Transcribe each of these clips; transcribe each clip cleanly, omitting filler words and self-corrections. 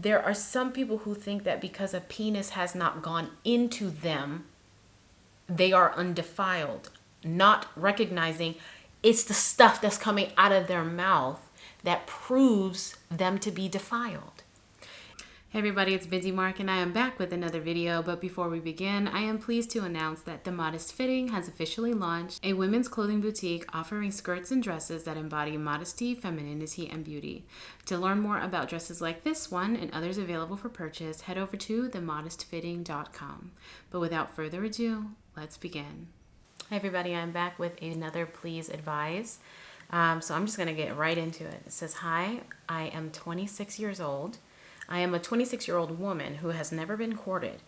there are some people who think that because a penis has not gone into them, they are undefiled, not recognizing it's the stuff that's coming out of their mouth that proves them to be defiled. Hey everybody, it's Busy Mark and I am back with another video, but before we begin, I am pleased to announce that The Modest Fitting has officially launched, a women's clothing boutique offering skirts and dresses that embody modesty, femininity, and beauty. To learn more about dresses like this one and others available for purchase, head over to themodestfitting.com. But without further ado, let's begin. Hi everybody, I'm back with another Please Advise. So I'm just going to get right into it. It says, hi, I am 26 years old. I am a 26-year-old woman who has never been courted.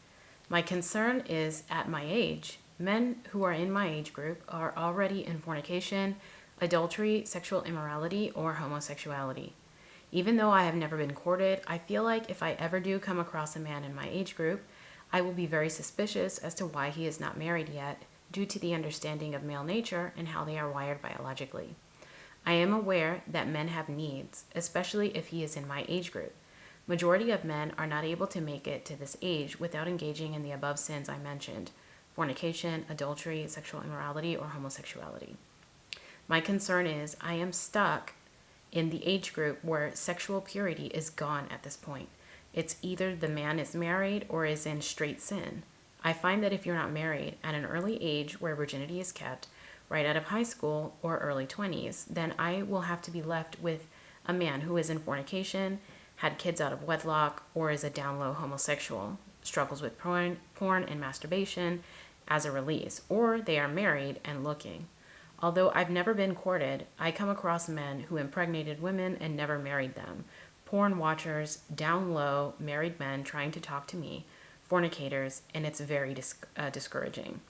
My concern is, at my age, men who are in my age group are already in fornication, adultery, sexual immorality, or homosexuality. Even though I have never been courted, I feel like if I ever do come across a man in my age group, I will be very suspicious as to why he is not married yet, due to the understanding of male nature and how they are wired biologically. I am aware that men have needs, especially if he is in my age group. Majority of men are not able to make it to this age without engaging in the above sins I mentioned: fornication, adultery, sexual immorality, or homosexuality. My concern is I am stuck in the age group where sexual purity is gone at this point. It's either the man is married or is in straight sin. I find that if you're not married at an early age where virginity is kept, right out of high school or early 20s, then I will have to be left with a man who is in fornication, had kids out of wedlock, or is a down low homosexual, struggles with porn and masturbation as a release, or they are married and looking. Although I've never been courted, I come across men who impregnated women and never married them, porn watchers, down low, married men trying to talk to me, fornicators, and it's very discouraging.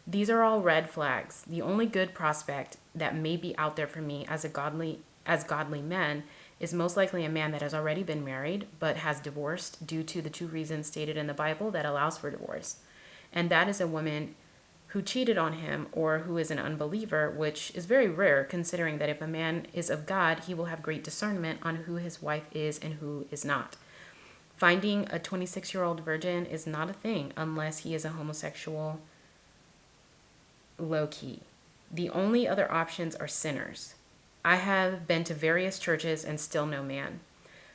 These are all red flags. The only good prospect that may be out there for me as godly men is most likely a man that has already been married but has divorced due to the 2 reasons stated in the Bible that allows for divorce. And that is a woman who cheated on him or who is an unbeliever, which is very rare considering that if a man is of God, he will have great discernment on who his wife is and who is not. Finding a 26-year-old virgin is not a thing unless he is a homosexual low-key. The only other options are sinners. I have been to various churches and still no man.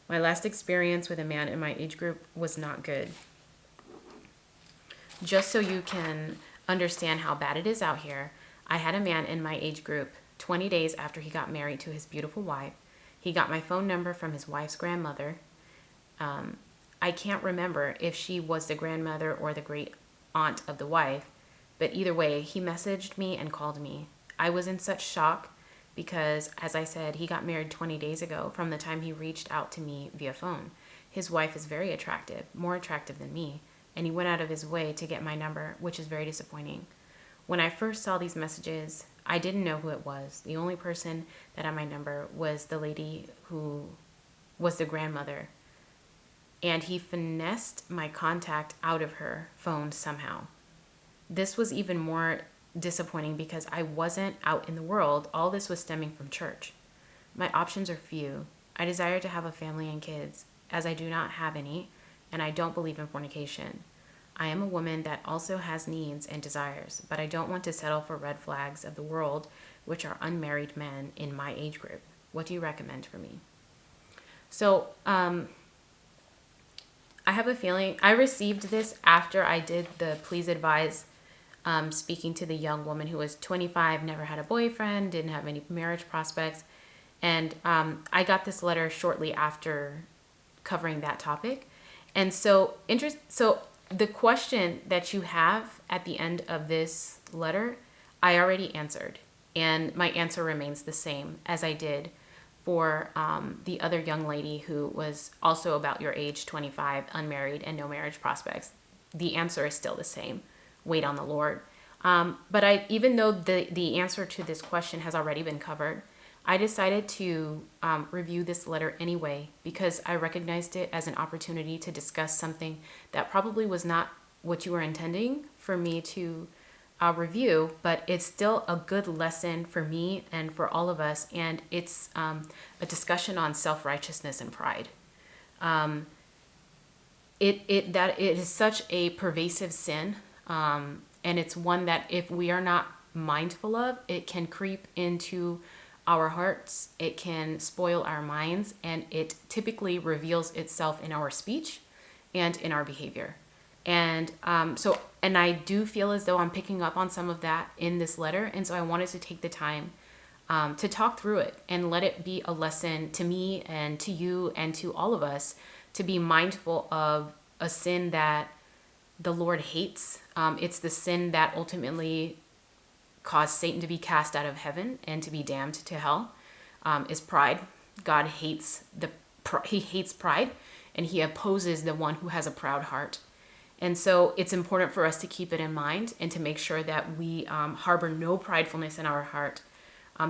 My last experience with a man in my age group was not good. Just so you can understand how bad it is out here, I had a man in my age group 20 days after he got married to his beautiful wife. He got my phone number from his wife's grandmother. I can't remember if she was the grandmother or the great aunt of the wife, but either way, he messaged me and called me. I was in such shock because, as I said, he got married 20 days ago from the time he reached out to me via phone. His wife is very attractive, more attractive than me, and he went out of his way to get my number, which is very disappointing. When I first saw these messages, I didn't know who it was. The only person that had my number was the lady who was the grandmother, and he finessed my contact out of her phone somehow. This was even more disappointing because I wasn't out in the world. All this was stemming from church. My options are few. I desire to have a family and kids, as I do not have any, and I don't believe in fornication. I am a woman that also has needs and desires, but I don't want to settle for red flags of the world, which are unmarried men in my age group. What do you recommend for me? So, I have a feeling I received this after I did the Please Advise, speaking to the young woman who was 25, never had a boyfriend, didn't have any marriage prospects. And I got this letter shortly after covering that topic. And so the question that you have at the end of this letter, I already answered. And my answer remains the same as I did for the other young lady who was also about your age, 25, unmarried, and no marriage prospects. The answer is still the same. Wait on the Lord. But even though the answer to this question has already been covered, I decided to review this letter anyway because I recognized it as an opportunity to discuss something that probably was not what you were intending for me to review, but it's still a good lesson for me and for all of us, and it's a discussion on self-righteousness and pride. it is such a pervasive sin, and it's one that if we are not mindful of, it can creep into our hearts, it can spoil our minds, and it typically reveals itself in our speech and in our behavior. And and I do feel as though I'm picking up on some of that in this letter, and so I wanted to take the time to talk through it and let it be a lesson to me and to you and to all of us to be mindful of a sin that the Lord hates. It's the sin that ultimately caused Satan to be cast out of heaven and to be damned to hell, is pride. God hates he hates pride, and he opposes the one who has a proud heart. And so it's important for us to keep it in mind and to make sure that we harbor no pridefulness in our heart,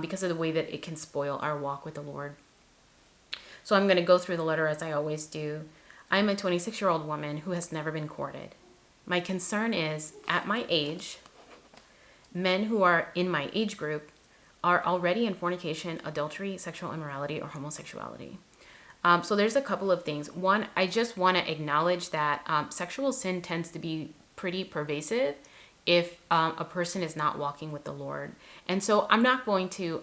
because of the way that it can spoil our walk with the Lord. So I'm going to go through the letter as I always do. I'm a 26-year-old woman who has never been courted. My concern is, at my age, men who are in my age group are already in fornication, adultery, sexual immorality, or homosexuality. So there's a couple of things. One, I just want to acknowledge that sexual sin tends to be pretty pervasive if a person is not walking with the Lord. And so I'm not going to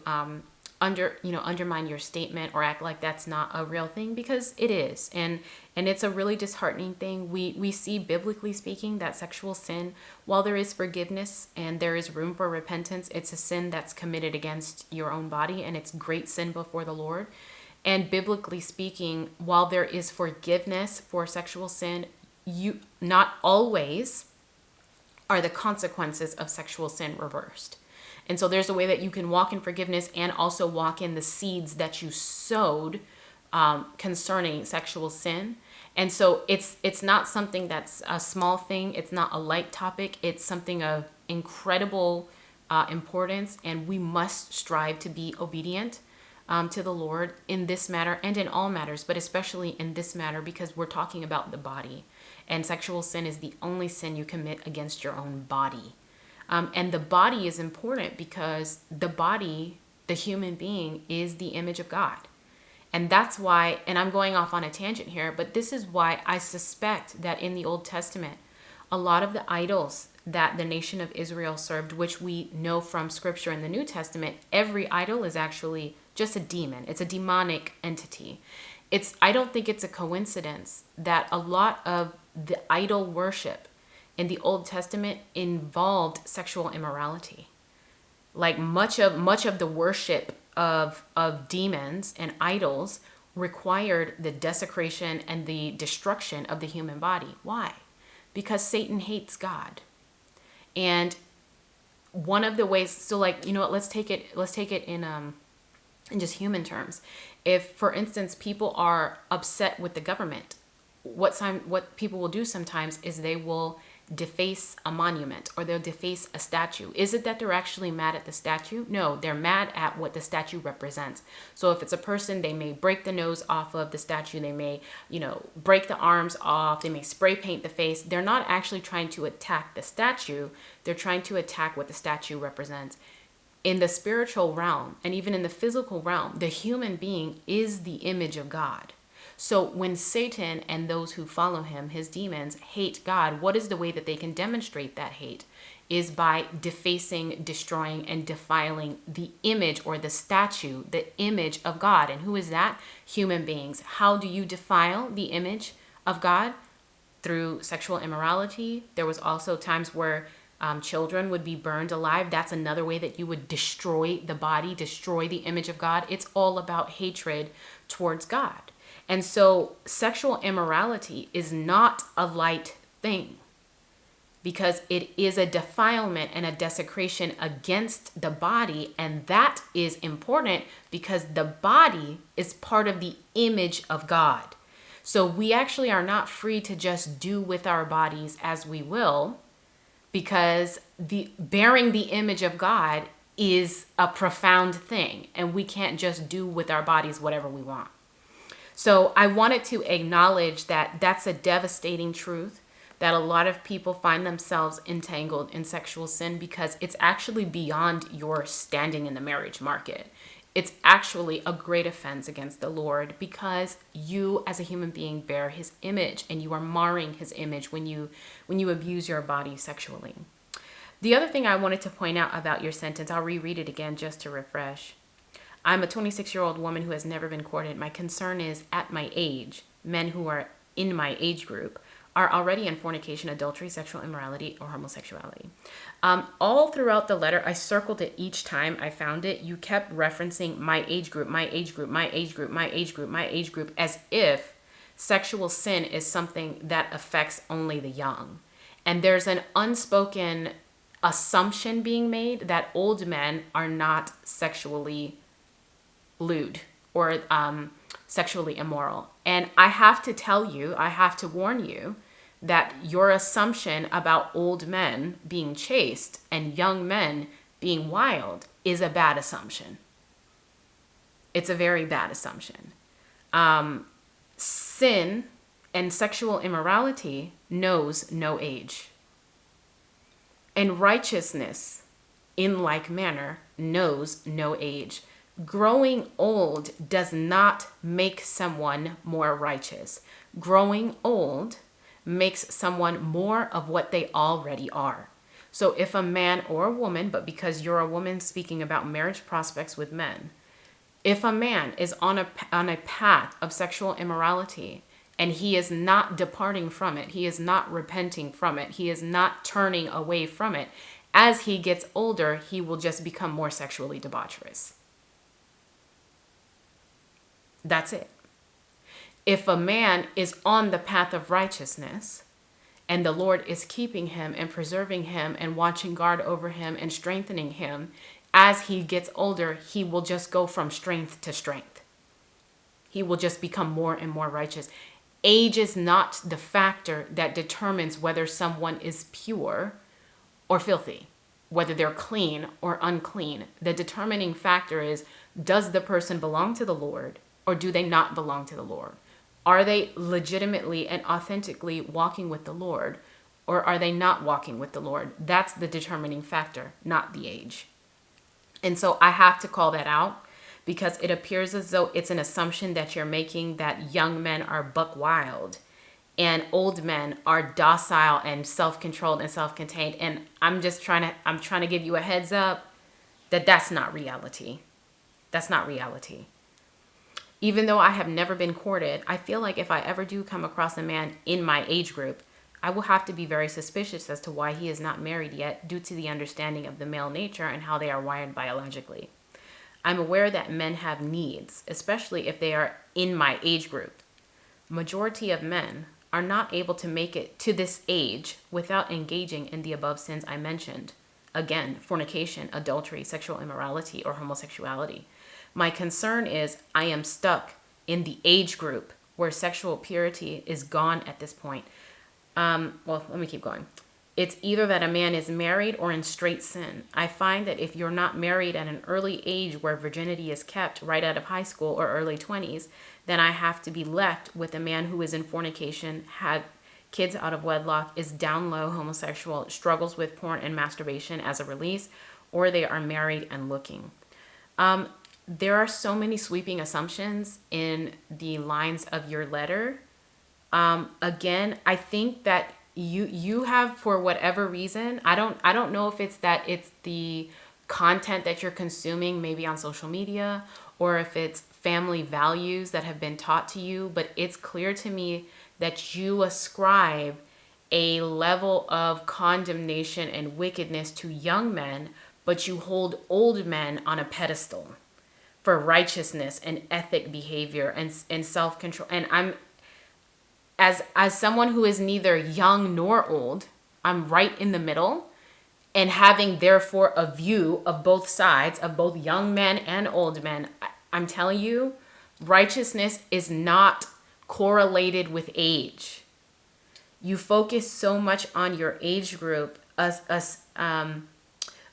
undermine your statement or act like that's not a real thing, because it is. And it's a really disheartening thing. We see, biblically speaking, that sexual sin, while there is forgiveness and there is room for repentance, it's a sin that's committed against your own body, and it's great sin before the Lord. And biblically speaking, while there is forgiveness for sexual sin, not always are the consequences of sexual sin reversed. And so there's a way that you can walk in forgiveness and also walk in the seeds that you sowed concerning sexual sin. And so it's not something that's a small thing. It's not a light topic. It's something of incredible importance, and we must strive to be obedient to the Lord in this matter and in all matters, but especially in this matter, because we're talking about the body, and sexual sin is the only sin you commit against your own body. And the body is important because the body, the human being, is the image of God. And that's why, and I'm going off on a tangent here, but this is why I suspect that in the Old Testament, a lot of the idols that the nation of Israel served, which we know from scripture in the New Testament, every idol is actually just a demon. It's a demonic entity. I don't think it's a coincidence that a lot of the idol worship in the Old Testament involved sexual immorality. Like much of the worship of demons and idols required the desecration and the destruction of the human body. Why? Because Satan hates God. And one of the ways, so like, you know what, let's take it in just human terms. If, for instance, people are upset with the government, what people will do sometimes is they will deface a monument or they'll deface a statue. Is it that they're actually mad at the statue? No, they're mad at what the statue represents. So if it's a person, they may break the nose off of the statue. They may, break the arms off. They may spray paint the face. They're not actually trying to attack the statue. They're trying to attack what the statue represents. In the spiritual realm and even in the physical realm, the human being is the image of God. So when Satan and those who follow him, his demons, hate God, what is the way that they can demonstrate that hate? Is by defacing, destroying, and defiling the image or the statue, the image of God. And who is that? Human beings. How do you defile the image of God? Through sexual immorality. There was also times where children would be burned alive. That's another way that you would destroy the body, destroy the image of God. It's all about hatred towards God. And so sexual immorality is not a light thing, because it is a defilement and a desecration against the body. And that is important because the body is part of the image of God. So we actually are not free to just do with our bodies as we will, because bearing the image of God is a profound thing, and we can't just do with our bodies whatever we want. So I wanted to acknowledge that that's a devastating truth, that a lot of people find themselves entangled in sexual sin because it's actually beyond your standing in the marriage market. It's actually a great offense against the Lord, because you as a human being bear his image, and you are marring his image when you abuse your body sexually. The other thing I wanted to point out about your sentence, I'll reread it again just to refresh. I'm a 26-year-old woman who has never been courted. My concern is, at my age, men who are in my age group are already in fornication, adultery, sexual immorality, or homosexuality. All throughout the letter, I circled it each time I found it. You kept referencing my age group, my age group, my age group, my age group, my age group, as if sexual sin is something that affects only the young. And there's an unspoken assumption being made that old men are not sexually lewd or sexually immoral. And I have to tell you, I have to warn you that your assumption about old men being chaste and young men being wild is a bad assumption. It's a very bad assumption. Sin and sexual immorality knows no age. And righteousness, in like manner, knows no age. Growing old does not make someone more righteous. Growing old makes someone more of what they already are. So if a man or a woman, but because you're a woman speaking about marriage prospects with men, if a man is on a path of sexual immorality and he is not departing from it, he is not repenting from it, he is not turning away from it, as he gets older, he will just become more sexually debaucherous. That's it. If a man is on the path of righteousness and the Lord is keeping him and preserving him and watching guard over him and strengthening him, as he gets older, he will just go from strength to strength. He will just become more and more righteous. Age is not the factor that determines whether someone is pure or filthy, whether they're clean or unclean. The determining factor is, does the person belong to the Lord or do they not belong to the Lord? Are they legitimately and authentically walking with the Lord, or are they not walking with the Lord? That's the determining factor, not the age. And so I have to call that out, because it appears as though it's an assumption that you're making that young men are buck wild and old men are docile and self-controlled and self-contained. And I'm trying to give you a heads up that that's not reality. That's not reality. Even though I have never been courted, I feel like if I ever do come across a man in my age group, I will have to be very suspicious as to why he is not married yet, due to the understanding of the male nature and how they are wired biologically. I'm aware that men have needs, especially if they are in my age group. Majority of men are not able to make it to this age without engaging in the above sins I mentioned. Again, fornication, adultery, sexual immorality, or homosexuality. My concern is I am stuck in the age group where sexual purity is gone at this point. Well, let me keep going. It's either that a man is married or in straight sin. I find that if you're not married at an early age where virginity is kept right out of high school or early 20s, then I have to be left with a man who is in fornication, had kids out of wedlock, is down low, homosexual, struggles with porn and masturbation as a release, or they are married and looking. There are so many sweeping assumptions in the lines of your letter. Again, I think that you have, for whatever reason, I don't know if it's that it's the content that you're consuming maybe on social media, or if it's family values that have been taught to you, but it's clear to me that you ascribe a level of condemnation and wickedness to young men, but you hold old men on a pedestal for righteousness and ethic behavior and self-control. And I'm, as someone who is neither young nor old, I'm right in the middle, and having therefore a view of both sides, of both young men and old men. I'm telling you, righteousness is not correlated with age. You focus so much on your age group,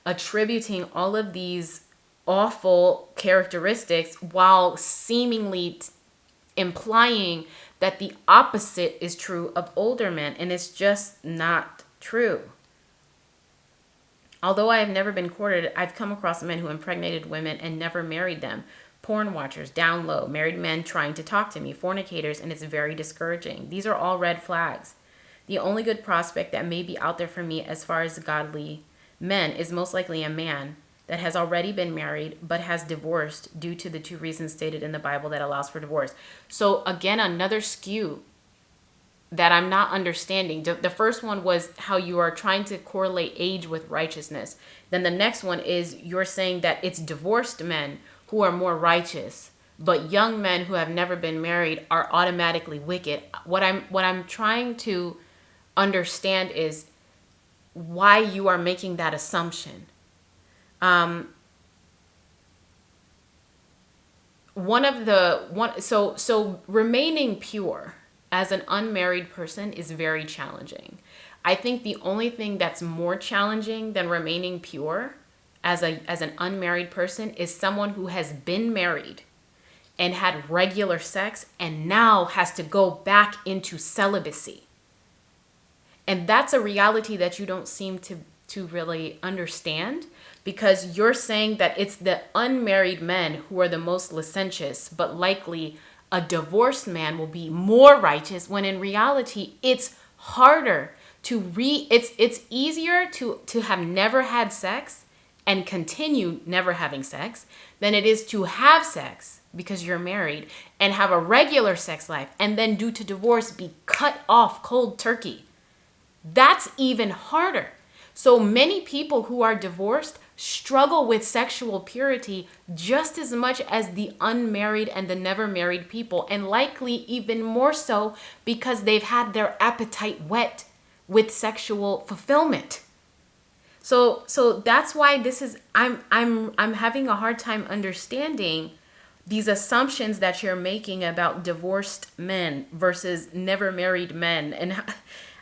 attributing all of these awful characteristics while seemingly implying that the opposite is true of older men, and it's just not true. Although I have never been courted, I've come across men who impregnated women and never married them. Porn watchers, down low, married men trying to talk to me, fornicators, and it's very discouraging. These are all red flags. The only good prospect that may be out there for me as far as godly men is most likely a man that has already been married but has divorced due to the two reasons stated in the Bible that allows for divorce. So again, another skew that I'm not understanding. The first one was how you are trying to correlate age with righteousness. Then the next one is you're saying that it's divorced men who are more righteous, but young men who have never been married are automatically wicked. What I'm trying to understand is why you are making that assumption. So remaining pure as an unmarried person is very challenging. I think the only thing that's more challenging than remaining pure as an unmarried person is someone who has been married and had regular sex and now has to go back into celibacy. And that's a reality that you don't seem to really understand, because you're saying that it's the unmarried men who are the most licentious, but likely a divorced man will be more righteous, when in reality it's harder to it's easier to have never had sex and continue never having sex than it is to have sex because you're married and have a regular sex life and then due to divorce be cut off cold turkey. That's even harder. So many people who are divorced struggle with sexual purity just as much as the unmarried and the never married people, and likely even more so because they've had their appetite whet with sexual fulfillment. So that's why this is I'm having a hard time understanding these assumptions that you're making about divorced men versus never married men. And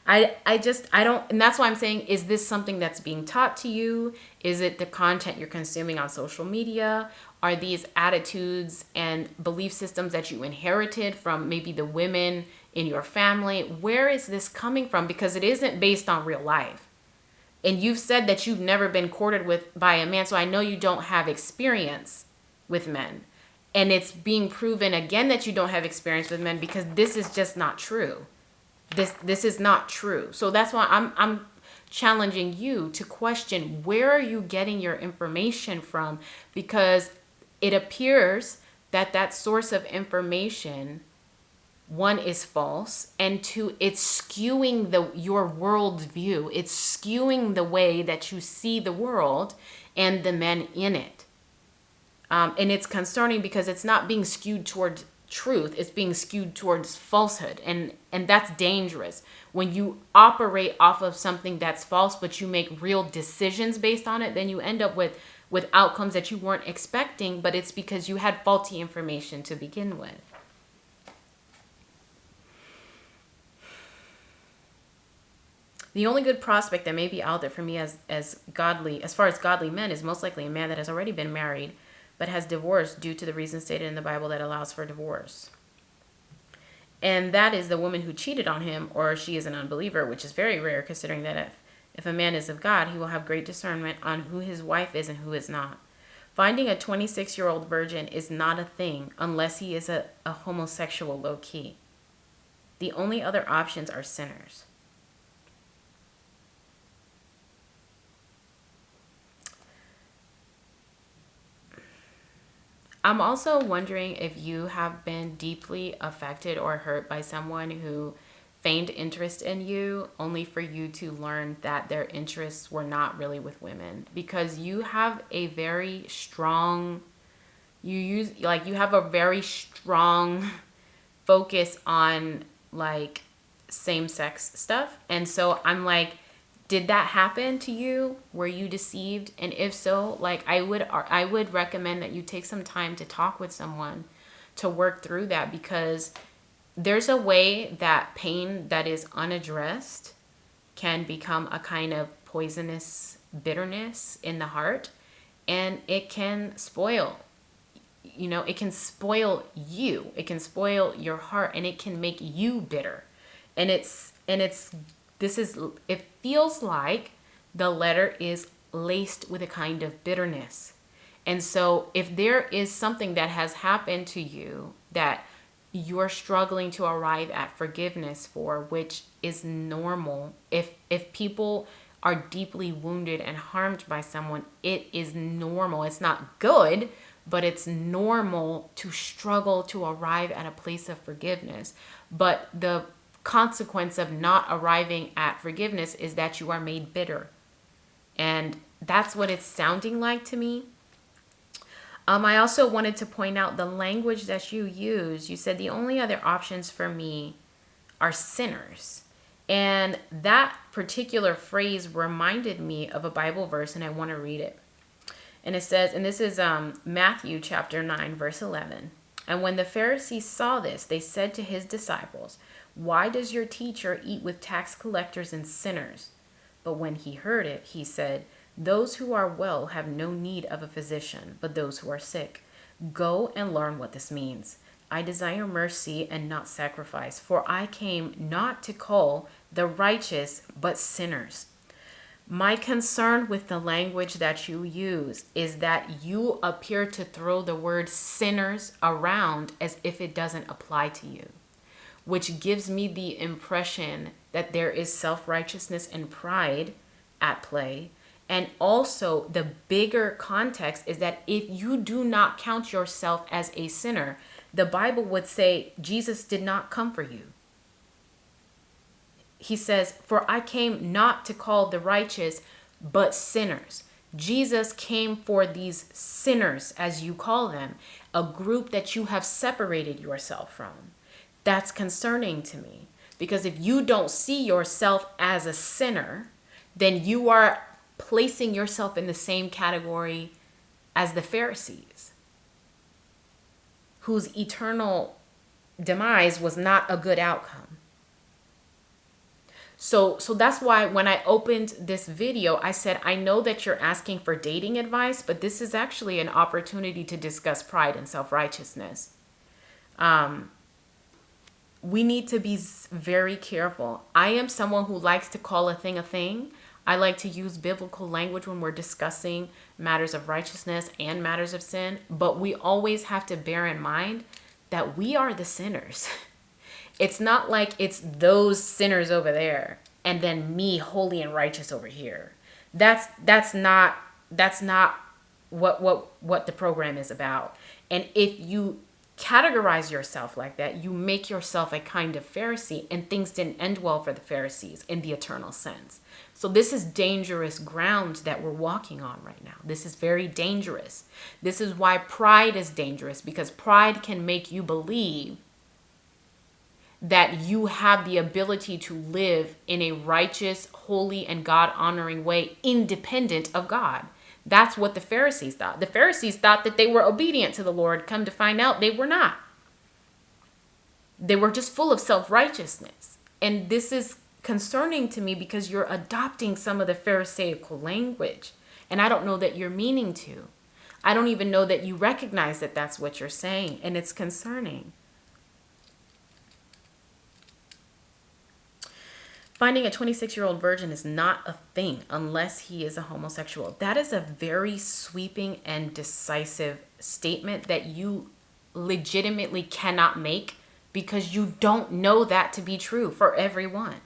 I don't, and that's why I'm saying, is this something that's being taught to you? Is it the content you're consuming on social media? Are these attitudes and belief systems that you inherited from maybe the women in your family? Where is this coming from? Because it isn't based on real life. And you've said that you've never been courted by a man, so I know you don't have experience with men. And it's being proven again that you don't have experience with men because this is just not true. This is not true. So that's why I'm challenging you to question, where are you getting your information from? Because it appears that source of information, one, is false, and two, it's skewing your worldview. It's skewing the way that you see the world and the men in it. And it's concerning because it's not being skewed towards truth, it's being skewed towards falsehood, and that's dangerous. When you operate off of something that's false but you make real decisions based on it, then you end up with outcomes that you weren't expecting, but it's because you had faulty information to begin with. The only good prospect that may be out there for me as far as godly men is most likely a man that has already been married but has divorced due to the reason stated in the Bible that allows for divorce. And that is the woman who cheated on him, or she is an unbeliever, which is very rare considering that if a man is of God, he will have great discernment on who his wife is and who is not. Finding a 26-year-old virgin is not a thing unless he is a homosexual low-key. The only other options are sinners. I'm also wondering if you have been deeply affected or hurt by someone who feigned interest in you only for you to learn that their interests were not really with women, because you have a very strong focus on like same-sex stuff. And so I'm like, did that happen to you? Were you deceived? And if so, like I would recommend that you take some time to talk with someone to work through that, because there's a way that pain that is unaddressed can become a kind of poisonous bitterness in the heart, and it can spoil, it can spoil you. It can spoil your heart, and it can make you bitter. And it feels like the letter is laced with a kind of bitterness. And so if there is something that has happened to you that you're struggling to arrive at forgiveness for, which is normal, if people are deeply wounded and harmed by someone, it is normal. It's not good, but it's normal to struggle to arrive at a place of forgiveness. But the consequence of not arriving at forgiveness is that you are made bitter. And that's what it's sounding like to me. I also wanted to point out the language that you use. You said the only other options for me are sinners. And that particular phrase reminded me of a Bible verse, and I want to read it. And it says, and this is Matthew chapter 9, verse 11. And when the Pharisees saw this, they said to his disciples, "Why does your teacher eat with tax collectors and sinners?" But when he heard it, he said, "Those who are well have no need of a physician, but those who are sick. Go and learn what this means. I desire mercy and not sacrifice, for I came not to call the righteous, but sinners." My concern with the language that you use is that you appear to throw the word sinners around as if it doesn't apply to you, which gives me the impression that there is self-righteousness and pride at play. And also the bigger context is that if you do not count yourself as a sinner, the Bible would say Jesus did not come for you. He says, "For I came not to call the righteous, but sinners." Jesus came for these sinners, as you call them, a group that you have separated yourself from. That's concerning to me, because if you don't see yourself as a sinner, then you are placing yourself in the same category as the Pharisees, whose eternal demise was not a good outcome. So that's why when I opened this video, I said, I know that you're asking for dating advice, but this is actually an opportunity to discuss pride and self-righteousness. We need to be very careful. I am someone who likes to call a thing. I like to use biblical language when we're discussing matters of righteousness and matters of sin, but we always have to bear in mind that we are the sinners. It's not like it's those sinners over there and then me holy and righteous over here. That's not what the program is about. And if you categorize yourself like that, you make yourself a kind of Pharisee, and things didn't end well for the Pharisees in the eternal sense. So this is dangerous ground that we're walking on right now. This is very dangerous. This is why pride is dangerous, because pride can make you believe that you have the ability to live in a righteous, holy, and God-honoring way independent of God. That's what the Pharisees thought. The Pharisees thought that they were obedient to the Lord. Come to find out, they were not. They were just full of self-righteousness. And this is concerning to me because you're adopting some of the Pharisaical language. And I don't know that you're meaning to. I don't even know that you recognize that that's what you're saying. And it's concerning. Finding a 26-year-old virgin is not a thing unless he is a homosexual. That is a very sweeping and decisive statement that you legitimately cannot make because you don't know that to be true for everyone.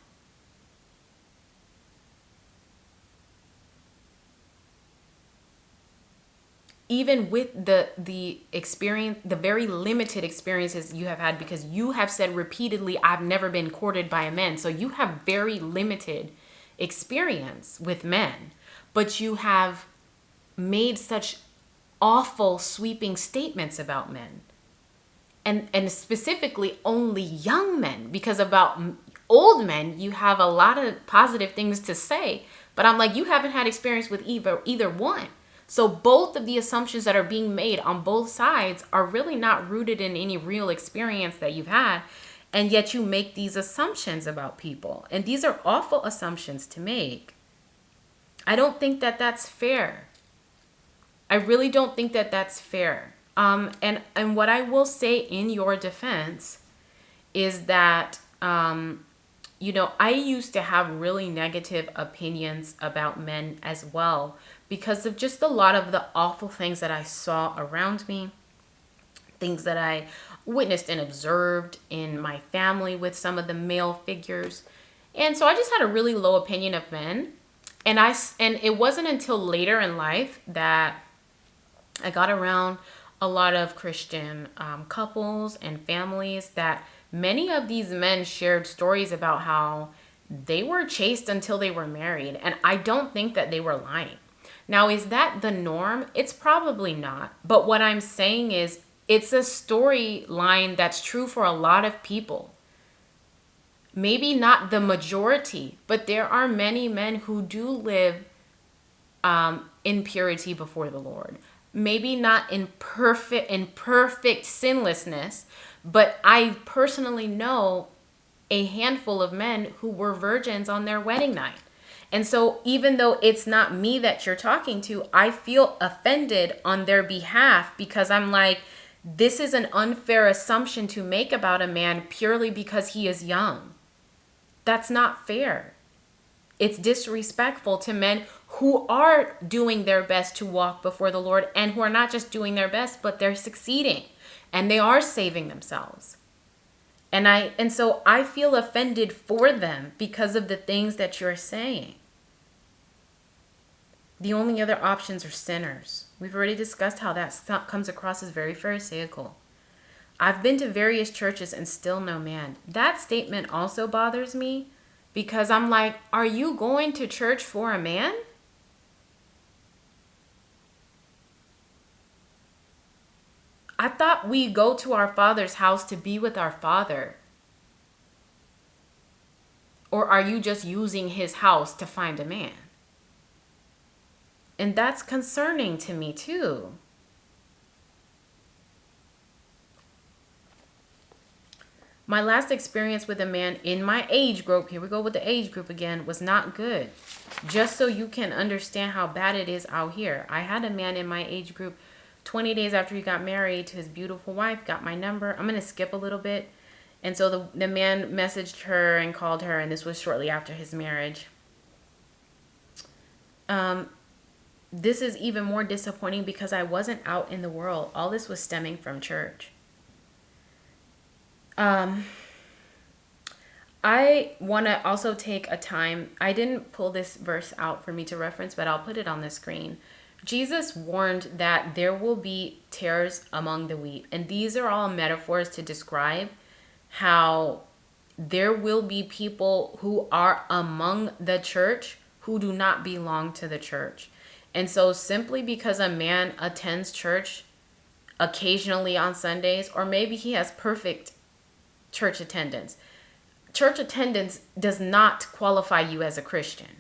Even with the experience, the very limited experiences you have had, because you have said repeatedly, I've never been courted by a man. So you have very limited experience with men, but you have made such awful sweeping statements about men. And specifically only young men, because about old men, you have a lot of positive things to say, but I'm like, you haven't had experience with either one. So both of the assumptions that are being made on both sides are really not rooted in any real experience that you've had. And yet you make these assumptions about people. And these are awful assumptions to make. I don't think that that's fair. I really don't think that that's fair. And what I will say in your defense is that, I used to have really negative opinions about men as well. because of just a lot of the awful things that I saw around me, things that I witnessed and observed in my family with some of the male figures. And so I just had a really low opinion of men. And it wasn't until later in life that I got around a lot of Christian couples and families that many of these men shared stories about how they were chaste until they were married. And I don't think that they were lying. Now, is that the norm? It's probably not. But what I'm saying is it's a storyline that's true for a lot of people. Maybe not the majority, but there are many men who do live in purity before the Lord. Maybe not in perfect sinlessness, but I personally know a handful of men who were virgins on their wedding night. And so even though it's not me that you're talking to, I feel offended on their behalf because I'm like, this is an unfair assumption to make about a man purely because he is young. That's not fair. It's disrespectful to men who are doing their best to walk before the Lord and who are not just doing their best, but they're succeeding and they are saving themselves. And so I feel offended for them because of the things that you're saying. The only other options are sinners. We've already discussed how that comes across as very pharisaical. I've been to various churches and still no man. That statement also bothers me because I'm like, are you going to church for a man? I thought we go to our Father's house to be with our Father. Or are you just using his house to find a man? And that's concerning to me too. My last experience with a man in my age group, here we go with the age group again, was not good. Just so you can understand how bad it is out here. I had a man in my age group 20 days after he got married to his beautiful wife, got my number. I'm going to skip a little bit. And so the man messaged her and called her, and this was shortly after his marriage. This is even more disappointing because I wasn't out in the world. All this was stemming from church. I want to also take a time. I didn't pull this verse out for me to reference, but I'll put it on the screen. Jesus warned that there will be tares among the wheat. And these are all metaphors to describe how there will be people who are among the church who do not belong to the church. And so simply because a man attends church occasionally on Sundays, or maybe he has perfect church attendance does not qualify you as a Christian.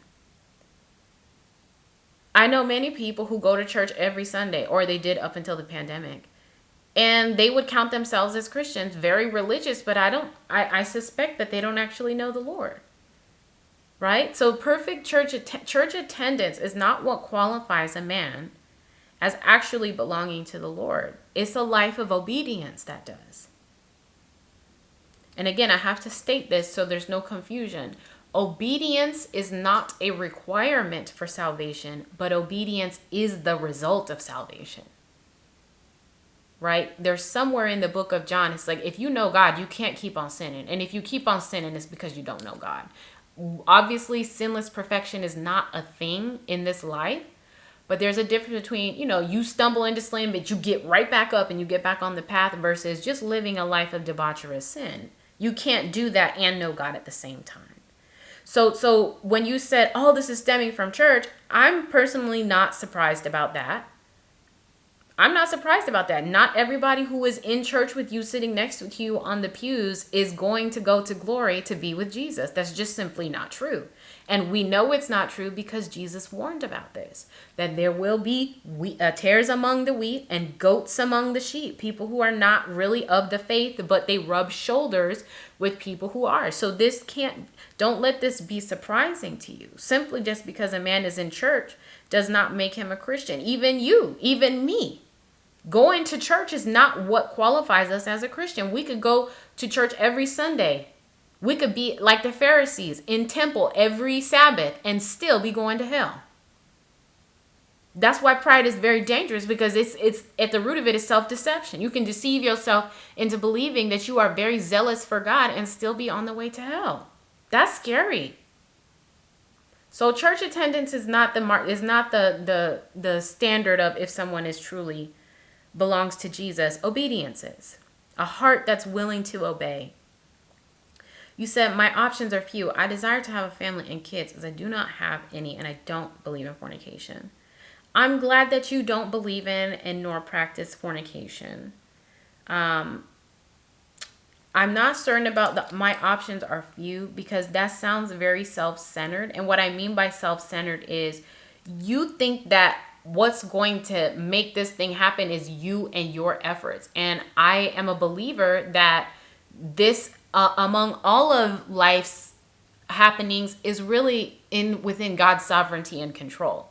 I know many people who go to church every Sunday, or they did up until the pandemic, and they would count themselves as Christians, very religious, but I suspect that they don't actually know the Lord. Right? So perfect church attendance is not what qualifies a man as actually belonging to the Lord. It's a life of obedience that does. And again, I have to state this so there's no confusion. Obedience is not a requirement for salvation, but obedience is the result of salvation. Right? There's somewhere in the book of John, it's like, if you know God, you can't keep on sinning. And if you keep on sinning, it's because you don't know God. Obviously, sinless perfection is not a thing in this life, but there's a difference between, you stumble into sin, but you get right back up and you get back on the path versus just living a life of debaucherous sin. You can't do that and know God at the same time. So when you said, oh, this is stemming from church, I'm personally not surprised about that. I'm not surprised about that. Not everybody who is in church with you, sitting next to you on the pews, is going to go to glory to be with Jesus. That's just simply not true. And we know it's not true because Jesus warned about this, that there will be tares among the wheat and goats among the sheep, people who are not really of the faith, but they rub shoulders with people who are. So don't let this be surprising to you. Simply just because a man is in church does not make him a Christian. Even you, even me. Going to church is not what qualifies us as a Christian. We could go to church every Sunday. We could be like the Pharisees in temple every Sabbath and still be going to hell. That's why pride is very dangerous, because it's at the root of it is self-deception. You can deceive yourself into believing that you are very zealous for God and still be on the way to hell. That's scary. So church attendance is not the standard of if someone is truly belongs to Jesus. Obedience is a heart that's willing to obey. You said, my options are few. I desire to have a family and kids, as I do not have any, and I don't believe in fornication. I'm glad that you don't believe in and nor practice fornication. I'm not certain about my options are few, because that sounds very self-centered. And what I mean by self-centered is you think that what's going to make this thing happen is you and your efforts. And I am a believer that this, among all of life's happenings, is really within God's sovereignty and control.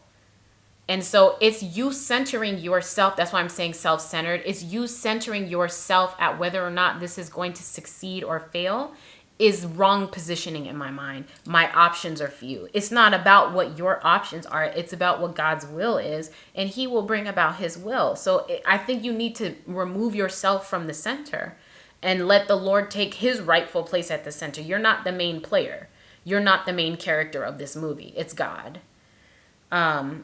And so it's you centering yourself. That's why I'm saying self-centered. It's you centering yourself at whether or not this is going to succeed or fail is wrong positioning in my mind. My options are few. It's not about what your options are. It's about what God's will is, and he will bring about his will. So I think you need to remove yourself from the center and let the Lord take his rightful place at the center. You're not the main player. You're not the main character of this movie. It's God. I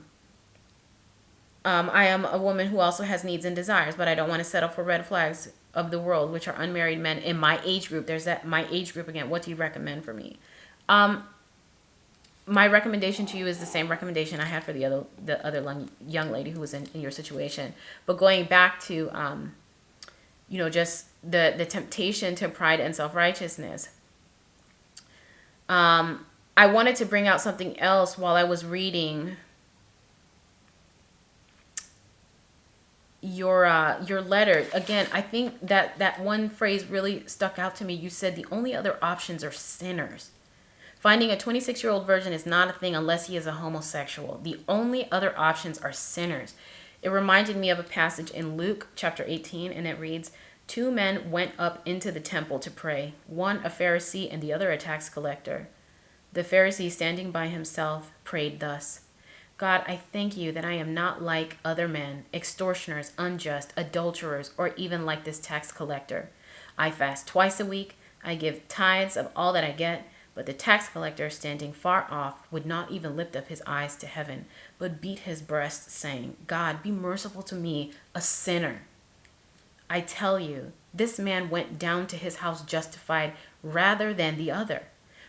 am a woman who also has needs and desires, but I don't want to settle for red flags of the world, which are unmarried men in my age group. There's my age group again. What do you recommend for me? My recommendation to you is the same recommendation I had for the other young lady who was in your situation. But going back to, just the temptation to pride and self-righteousness. I wanted to bring out something else while I was reading your letter. Again, I think that one phrase really stuck out to me. You said the only other options are sinners. Finding a 26-year-old virgin is not a thing unless he is a homosexual. The only other options are sinners. It reminded me of a passage in Luke chapter 18, and it reads, 2 men went up into the temple to pray, one a Pharisee and the other a tax collector. The Pharisee, standing by himself, prayed thus, God, I thank you that I am not like other men, extortioners, unjust, adulterers, or even like this tax collector. I fast twice a week. I give tithes of all that I get. But the tax collector, standing far off, would not even lift up his eyes to heaven, but beat his breast, saying, God, be merciful to me, a sinner. I tell you, this man went down to his house justified rather than the other.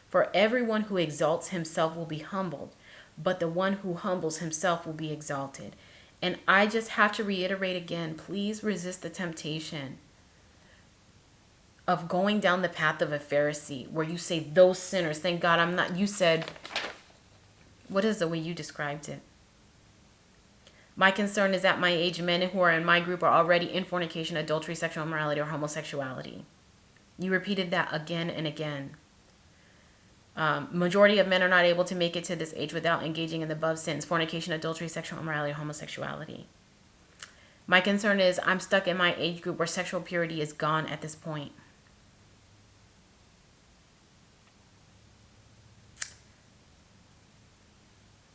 For everyone who exalts himself will be humbled, but the one who humbles himself will be exalted. And I just have to reiterate again, please resist the temptation of going down the path of a Pharisee where you say those sinners, thank God I'm not, you said, what is the way you described it? My concern is that my age men who are in my group are already in fornication, adultery, sexual immorality, or homosexuality. You repeated that again and again. Majority of men are not able to make it to this age without engaging in the above sins: fornication, adultery, sexual immorality, homosexuality. My concern is I'm stuck in my age group where sexual purity is gone at this point.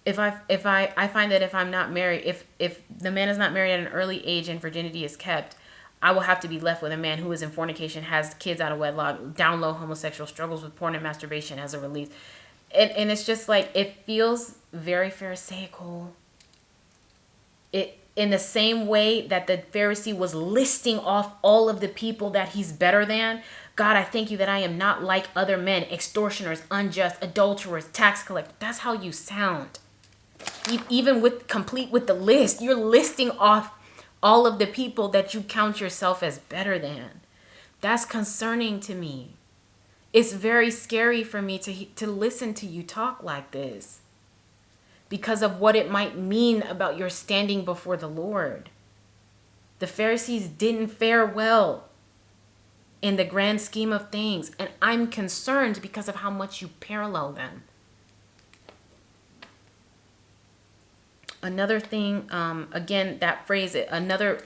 I find that if I'm not married, if the man is not married at an early age and virginity is kept, I will have to be left with a man who is in fornication, has kids out of wedlock, down low homosexual, struggles with porn and masturbation as a release. And it's just like, it feels very pharisaical. It, in the same way that the Pharisee was listing off all of the people that he's better than. God, I thank you that I am not like other men, extortioners, unjust, adulterers, tax collectors. That's how you sound. Even complete with the list, you're listing off all of the people that you count yourself as better than. That's concerning to me. It's very scary for me to listen to you talk like this because of what it might mean about your standing before the Lord. The Pharisees didn't fare well in the grand scheme of things, and I'm concerned because of how much you parallel them. Another thing, again, that phrase, another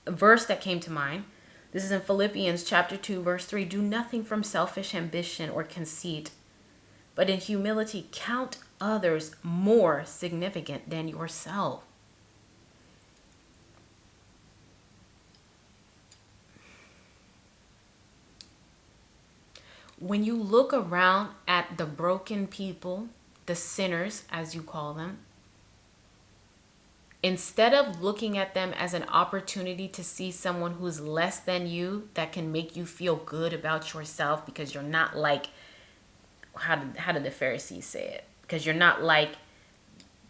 verse that came to mind, this is in Philippians chapter 2, verse 3. Do nothing from selfish ambition or conceit, but in humility count others more significant than yourself. When you look around at the broken people, the sinners, as you call them, instead of looking at them as an opportunity to see someone who's less than you that can make you feel good about yourself because you're not like, how did the Pharisees say it? Because you're not like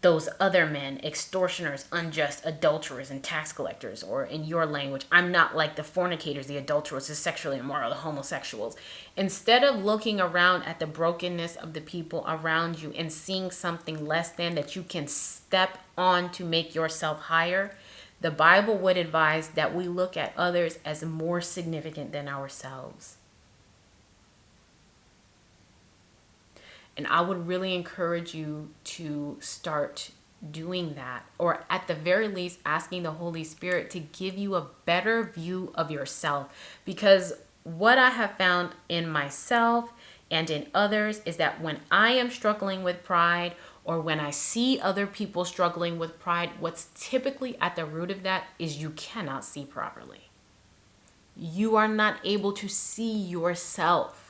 those other men, extortioners, unjust, adulterers, and tax collectors, or in your language, I'm not like the fornicators, the adulterers, the sexually immoral, the homosexuals. Instead of looking around at the brokenness of the people around you and seeing something less than that you can step on to make yourself higher, the Bible would advise that we look at others as more significant than ourselves. And I would really encourage you to start doing that, or at the very least asking the Holy Spirit to give you a better view of yourself. Because what I have found in myself and in others is that when I am struggling with pride, or when I see other people struggling with pride, what's typically at the root of that is you cannot see properly. You are not able to see yourself.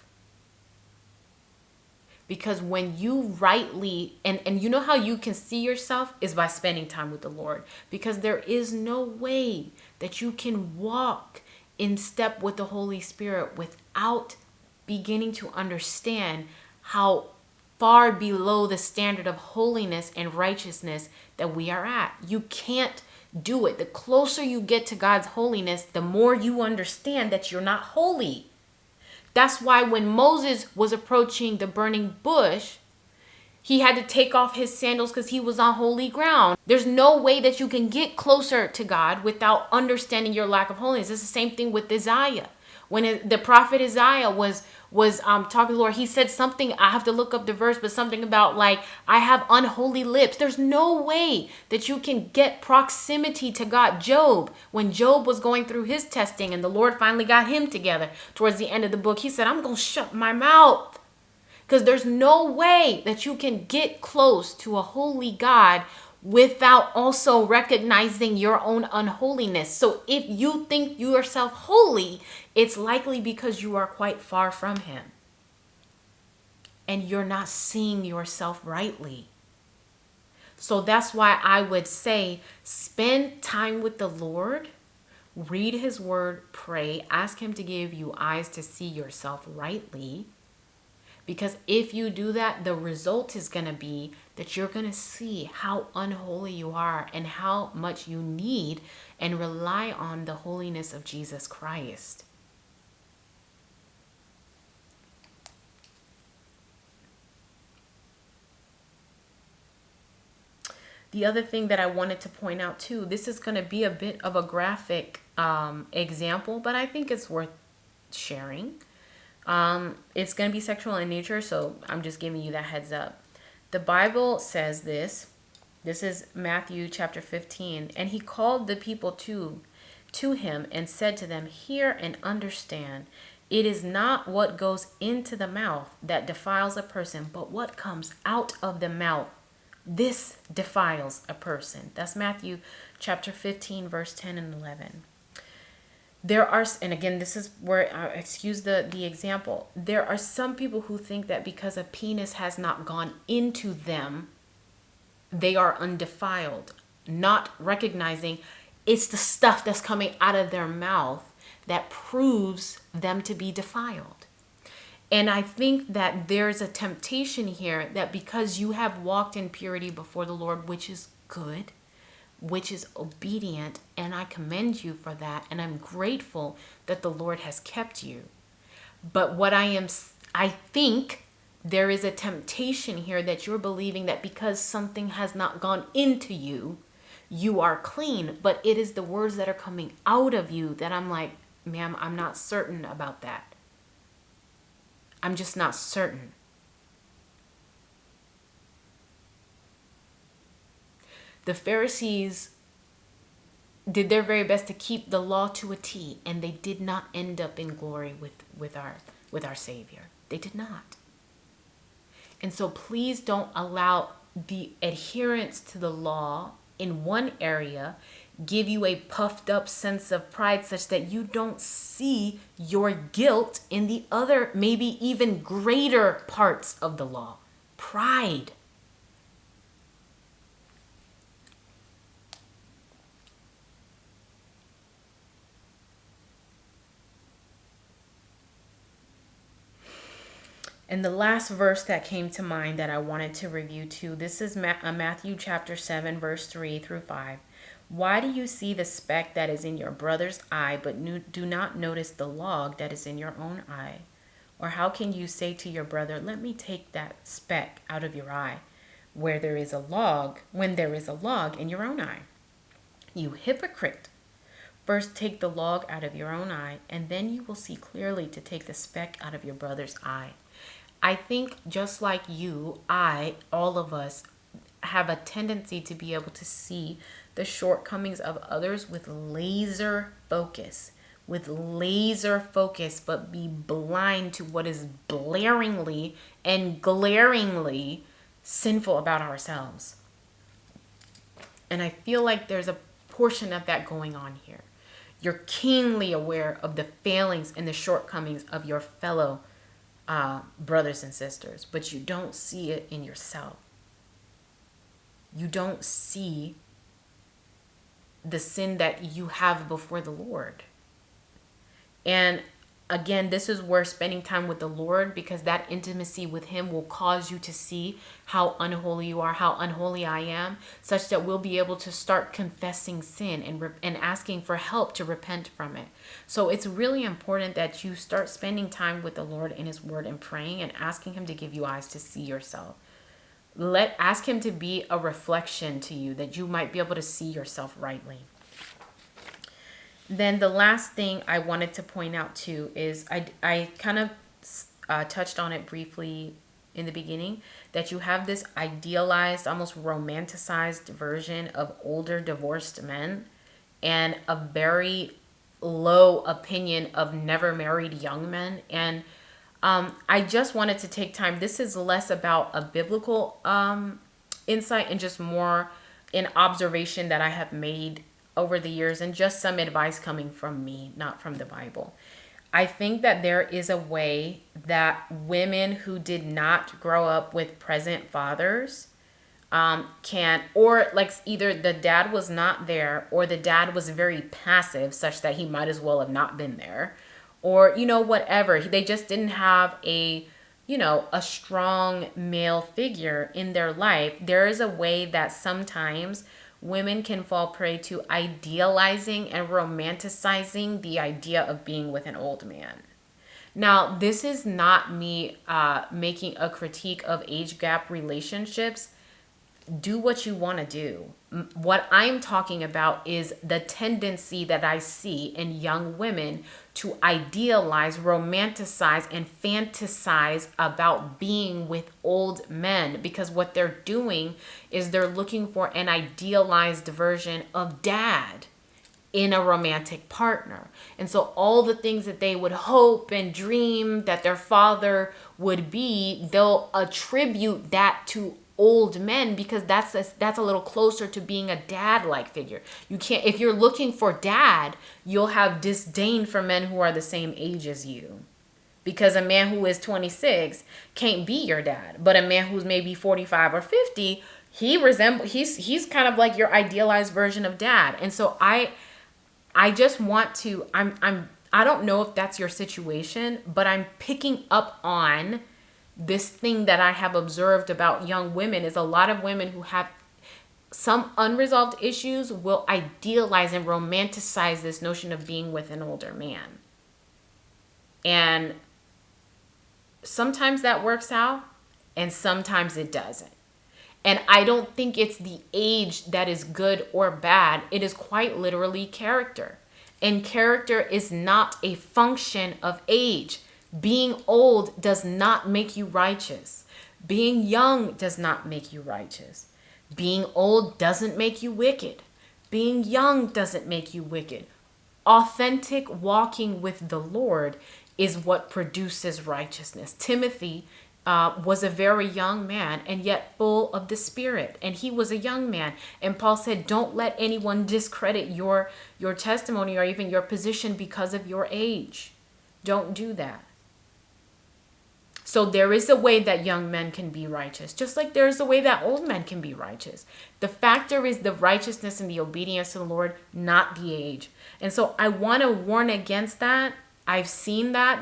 Because when you rightly, and you know how you can see yourself is by spending time with the Lord. Because there is no way that you can walk in step with the Holy Spirit without beginning to understand how far below the standard of holiness and righteousness that we are at. You can't do it. The closer you get to God's holiness, the more you understand that you're not holy. That's why when Moses was approaching the burning bush, he had to take off his sandals because he was on holy ground. There's no way that you can get closer to God without understanding your lack of holiness. It's the same thing with Isaiah. When the prophet Isaiah was talking to the Lord, he said something, I have to look up the verse, but something about like, I have unholy lips. There's no way that you can get proximity to God. Job, when Job was going through his testing and the Lord finally got him together towards the end of the book, he said, I'm going to shut my mouth. Because there's no way that you can get close to a holy God without also recognizing your own unholiness. So if you think yourself holy, it's likely because you are quite far from him. And you're not seeing yourself rightly. So that's why I would say spend time with the Lord, read his word, pray, ask him to give you eyes to see yourself rightly. Because if you do that, the result is going to be that you're going to see how unholy you are and how much you need and rely on the holiness of Jesus Christ. The other thing that I wanted to point out too, this is going to be a bit of a graphic example, but I think it's worth sharing. It's going to be sexual in nature, so I'm just giving you that heads up. The Bible says this. This is Matthew chapter 15. And he called the people to him and said to them, hear and understand. It is not what goes into the mouth that defiles a person, but what comes out of the mouth. This defiles a person. That's Matthew chapter 15, verse 10 and 11. There are, and again, this is where, excuse the example. There are some people who think that because a penis has not gone into them, they are undefiled, not recognizing it's the stuff that's coming out of their mouth that proves them to be defiled. And I think that there's a temptation here that because you have walked in purity before the Lord, which is good, which is obedient, and I commend you for that, and I'm grateful that the Lord has kept you. But what I think there is a temptation here that you're believing that because something has not gone into you, you are clean. But it is the words that are coming out of you that I'm like, ma'am, I'm not certain about that. I'm just not certain. The Pharisees did their very best to keep the law to a T, and they did not end up in glory with our Savior. They did not. And so please don't allow the adherence to the law in one area give you a puffed up sense of pride such that you don't see your guilt in the other, maybe even greater parts of the law. Pride. And the last verse that came to mind that I wanted to review too, this is Matthew chapter 7, verse 3 through 5. Why do you see the speck that is in your brother's eye, but do not notice the log that is in your own eye? Or how can you say to your brother, let me take that speck out of your eye, when there is a log in your own eye? You hypocrite. First take the log out of your own eye, and then you will see clearly to take the speck out of your brother's eye. I think just like you, all of us have a tendency to be able to see the shortcomings of others with laser focus, but be blind to what is blaringly and glaringly sinful about ourselves. And I feel like there's a portion of that going on here. You're keenly aware of the failings and the shortcomings of your fellow brothers and sisters, but you don't see it in yourself. You don't see the sin that you have before the Lord. And again, this is where spending time with the Lord, because that intimacy with him will cause you to see how unholy you are, how unholy I am, such that we'll be able to start confessing sin and asking for help to repent from it. So it's really important that you start spending time with the Lord in his word and praying and asking him to give you eyes to see yourself. Ask him to be a reflection to you, that you might be able to see yourself rightly. Then the last thing I wanted to point out too is I kind of touched on it briefly in the beginning, that you have this idealized, almost romanticized version of older divorced men and a very low opinion of never married young men. And I just wanted to take time. This is less about a biblical insight and just more an observation that I have made over the years, and just some advice coming from me, not from the Bible. I think that there is a way that women who did not grow up with present fathers can, or like either the dad was not there or the dad was very passive such that he might as well have not been there, or, whatever. They just didn't have a strong male figure in their life. There is a way that sometimes women can fall prey to idealizing and romanticizing the idea of being with an old man. Now, this is not me making a critique of age gap relationships. Do what you want to do. What I'm talking about is the tendency that I see in young women to idealize, romanticize, and fantasize about being with old men, because what they're doing is they're looking for an idealized version of dad in a romantic partner. And so all the things that they would hope and dream that their father would be, they'll attribute that to old men, because that's a little closer to being a dad-like figure. You can't, if you're looking for dad, you'll have disdain for men who are the same age as you, because a man who is 26 can't be your dad, but a man who's maybe 45 or 50, he's kind of like your idealized version of dad. And so I just want to, I don't know if that's your situation, but I'm picking up on this thing that I have observed about young women is a lot of women who have some unresolved issues will idealize and romanticize this notion of being with an older man. And sometimes that works out and sometimes it doesn't. And I don't think it's the age that is good or bad. It is quite literally character. And character is not a function of age. Being old does not make you righteous. Being young does not make you righteous. Being old doesn't make you wicked. Being young doesn't make you wicked. Authentic walking with the Lord is what produces righteousness. Timothy was a very young man and yet full of the Spirit. And he was a young man. And Paul said, don't let anyone discredit your testimony or even your position because of your age. Don't do that. So there is a way that young men can be righteous, just like there is a way that old men can be righteous. The factor is the righteousness and the obedience to the Lord, not the age. And so I want to warn against that. I've seen that.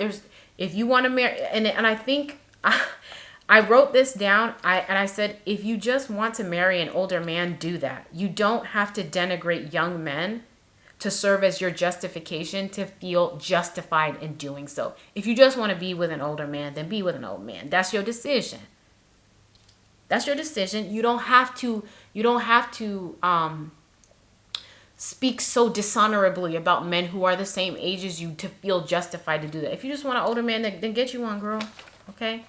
If you want to marry, and I think I wrote this down. I said, if you just want to marry an older man, do that. You don't have to denigrate young men to serve as your justification to feel justified in doing so. If you just want to be with an older man, then be with an old man. That's your decision. That's your decision. You don't have to speak so dishonorably about men who are the same age as you to feel justified to do that. If you just want an older man, then get you one, girl. Okay?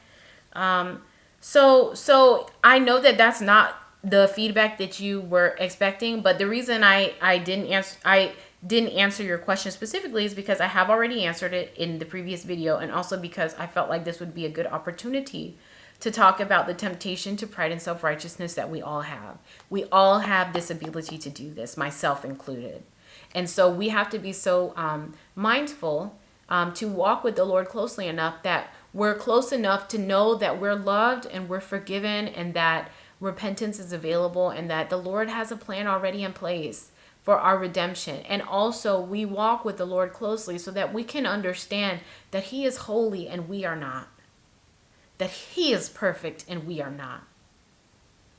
So I know that that's not the feedback that you were expecting, but the reason I didn't answer your question specifically is because I have already answered it in the previous video, and also because I felt like this would be a good opportunity to talk about the temptation to pride and self-righteousness that we all have. We all have this ability to do this, myself included. And so we have to be so mindful to walk with the Lord closely enough that we're close enough to know that we're loved and we're forgiven and that repentance is available and that the Lord has a plan already in place for our redemption. And also we walk with the Lord closely so that we can understand that he is holy and we are not. That he is perfect and we are not.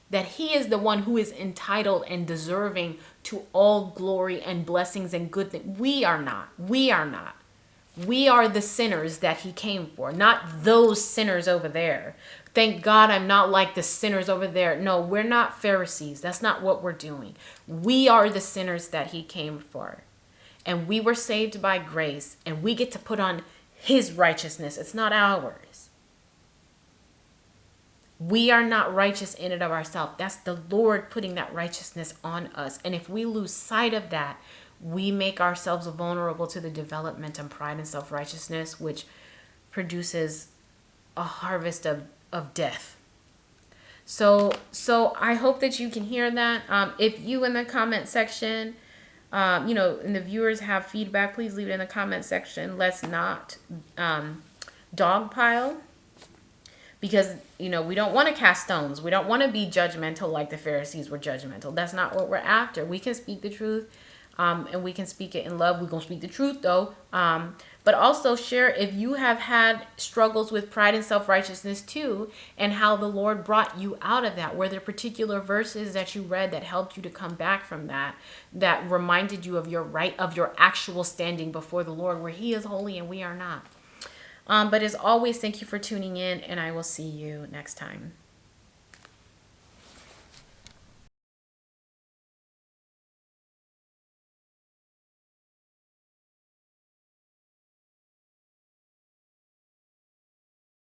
That he is the one who is entitled and deserving to all glory and blessings and good things. We are not. We are not. We are the sinners that he came for, not those sinners over there. Thank God I'm not like the sinners over there. No, we're not Pharisees. That's not what we're doing. We are the sinners that he came for. And we were saved by grace, and we get to put on his righteousness. It's not ours. We are not righteous in and of ourselves. That's the Lord putting that righteousness on us. And if we lose sight of that, we make ourselves vulnerable to the development and pride and self-righteousness, which produces a harvest of death. So I hope that you can hear that. If you in the comment section, and the viewers have feedback, please leave it in the comment section. Let's not dogpile, because we don't want to cast stones. We don't want to be judgmental like the Pharisees were judgmental. That's not what we're after. We can speak the truth. And we can speak it in love. We're going to speak the truth, though. But also share if you have had struggles with pride and self-righteousness, too, and how the Lord brought you out of that. Were there particular verses that you read that helped you to come back from that reminded you of your actual standing before the Lord, where he is holy and we are not. But as always, thank you for tuning in, and I will see you next time.